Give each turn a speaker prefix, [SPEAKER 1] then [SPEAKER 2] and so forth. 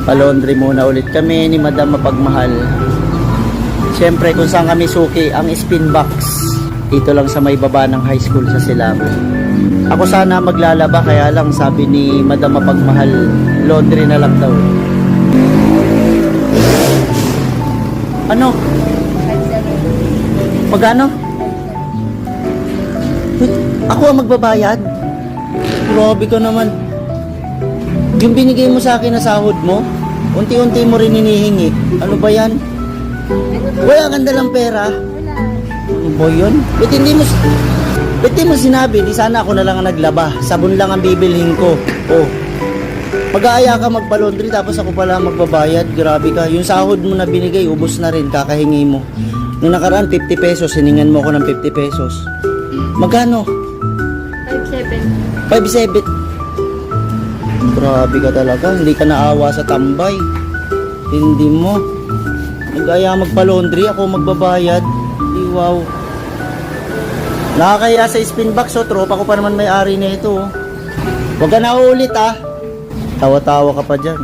[SPEAKER 1] Pa-laundry muna ulit kami ni Madam Mapagmahal. Siyempre kung saan kami suki, ang spin box. Dito lang sa may baba ng high school sa Silaban. Ako sana maglalaba, kaya lang sabi ni Madam Mapagmahal, laundry na lang daw. Ano? Magkano? Ako ang magbabayad? Grabe ka naman. Yung binigay mo sa akin na sahod mo, unti-unti mo rin hinihingi. Ano ba yan? Wala kang dalang pera. Ano ba yun? Ba't hindi mo sinabi? Di sana ako na lang ang naglaba. Sabon lang ang bibilhin ko. Oh. Mag-aaya ka magpa-laundry tapos ako pala magbabayad. Grabe ka. Yung sahod mo na binigay, ubos na rin. Kakahingi mo. Nung nakaraan, 50 pesos. Hiningan mo ako ng 50 pesos. Magkano?
[SPEAKER 2] 5-7.
[SPEAKER 1] 5-7. Grabe ka talaga. Hindi ka naawa sa tambay. Hindi mo. Nag-aya magpa-laundry, ako magbabayad. Di wow. Nakakaya sa spin box, tropa ko pa naman may-ari na ito. Huwag ka na ulit, Tawa-tawa ka pa dyan.